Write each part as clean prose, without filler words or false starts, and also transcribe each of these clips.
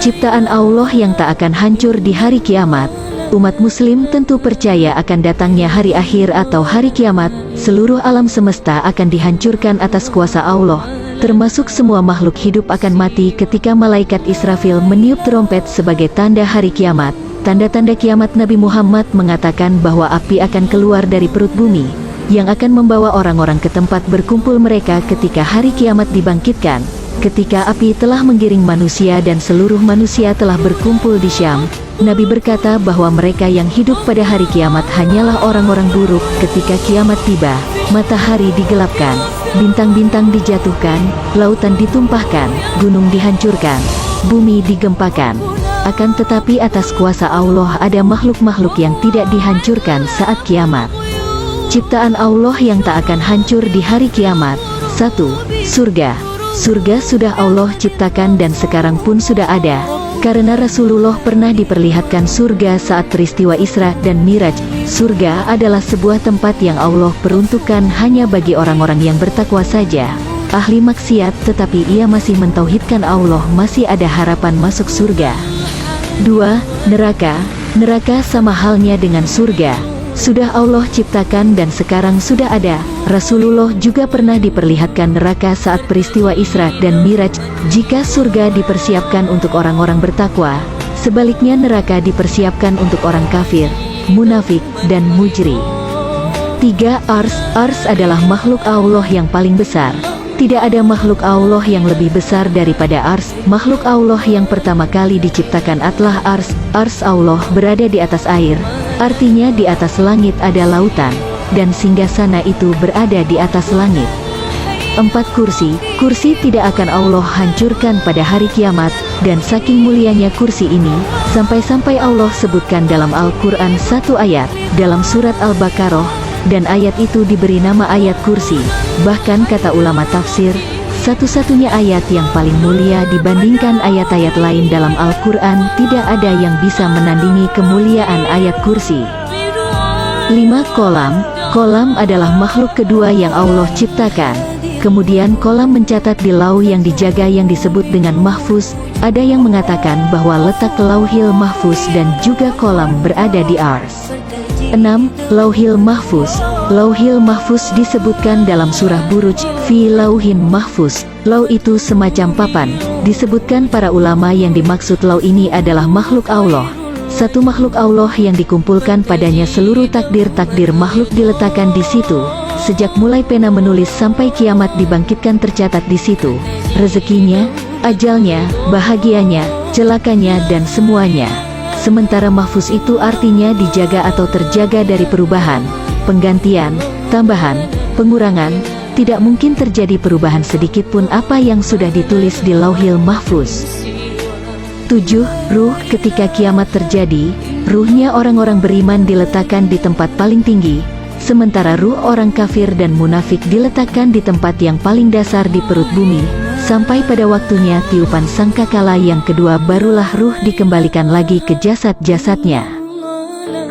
ciptaan Allah yang tak akan hancur di hari kiamat. Umat muslim tentu percaya akan datangnya hari akhir atau hari kiamat. Seluruh alam semesta akan dihancurkan atas kuasa Allah, termasuk semua makhluk hidup akan mati ketika malaikat Israfil meniup trompet sebagai tanda hari kiamat. Tanda-tanda kiamat. Nabi Muhammad mengatakan bahwa api akan keluar dari perut bumi, yang akan membawa orang-orang ke tempat berkumpul mereka ketika hari kiamat dibangkitkan. Ketika api telah menggiring manusia dan seluruh manusia telah berkumpul di Syam, Nabi berkata bahwa mereka yang hidup pada hari kiamat hanyalah orang-orang buruk. Ketika kiamat tiba, matahari digelapkan, bintang-bintang dijatuhkan, lautan ditumpahkan, gunung dihancurkan, bumi digempakan. Akan tetapi atas kuasa Allah ada makhluk-makhluk yang tidak dihancurkan saat kiamat. Ciptaan Allah yang tak akan hancur di hari kiamat. 1. Surga. Surga sudah Allah ciptakan dan sekarang pun sudah ada, karena Rasulullah pernah diperlihatkan surga saat peristiwa Isra dan Miraj. Surga adalah sebuah tempat yang Allah peruntukkan hanya bagi orang-orang yang bertakwa saja. Ahli maksiat tetapi ia masih mentauhidkan Allah masih ada harapan masuk surga. 2. Neraka. Neraka sama halnya dengan surga, sudah Allah ciptakan dan sekarang sudah ada. Rasulullah juga pernah diperlihatkan neraka saat peristiwa Isra dan Miraj. Jika surga dipersiapkan untuk orang-orang bertakwa, sebaliknya neraka dipersiapkan untuk orang kafir, munafik, dan mujri. 3. Ars. Ars adalah makhluk Allah yang paling besar. Tidak ada makhluk Allah yang lebih besar daripada Ars. Makhluk Allah yang pertama kali diciptakan adalah Ars. Ars Allah berada di atas air, artinya di atas langit ada lautan, dan singgasana itu berada di atas langit. 4. Kursi. Kursi tidak akan Allah hancurkan pada hari kiamat, dan saking mulianya kursi ini, sampai-sampai Allah sebutkan dalam Al-Quran satu ayat, dalam surat Al-Baqarah, dan ayat itu diberi nama ayat kursi. Bahkan kata ulama tafsir, satu-satunya ayat yang paling mulia dibandingkan ayat-ayat lain dalam Al-Quran. Tidak ada yang bisa menandingi kemuliaan ayat kursi. 5. Kolam. Kolam adalah makhluk kedua yang Allah ciptakan. Kemudian kolam mencatat di lauh yang dijaga yang disebut dengan mahfuz. Ada yang mengatakan bahwa letak lauhil mahfuz dan juga kolam berada di Ars. 6. Lauhil mahfuz. Lauhil mahfuz disebutkan dalam surah Buruj, fi lauhin mahfuz. Lauh itu semacam papan. Disebutkan para ulama yang dimaksud lauh ini adalah makhluk Allah. Satu makhluk Allah yang dikumpulkan padanya seluruh takdir-takdir makhluk diletakkan di situ. Sejak mulai pena menulis sampai kiamat dibangkitkan tercatat di situ. Rezekinya, ajalnya, bahagianya, celakanya dan semuanya. Sementara mahfuz itu artinya dijaga atau terjaga dari perubahan, penggantian, tambahan, pengurangan. Tidak mungkin terjadi perubahan sedikit pun apa yang sudah ditulis di lauhil mahfuz. 7. Ruh. Ketika kiamat terjadi, ruhnya orang-orang beriman diletakkan di tempat paling tinggi, sementara ruh orang kafir dan munafik diletakkan di tempat yang paling dasar di perut bumi. Sampai pada waktunya tiupan sangkakala yang kedua barulah ruh dikembalikan lagi ke jasad-jasadnya.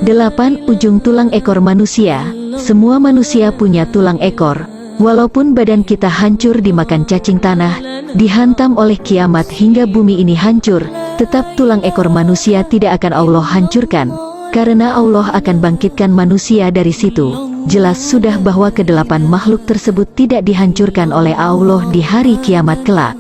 8. Ujung tulang ekor manusia. Semua manusia punya tulang ekor. Walaupun badan kita hancur dimakan cacing tanah, dihantam oleh kiamat hingga bumi ini hancur, tetap tulang ekor manusia tidak akan Allah hancurkan, karena Allah akan bangkitkan manusia dari situ. Jelas sudah bahwa kedelapan makhluk tersebut tidak dihancurkan oleh Allah di hari kiamat kelak.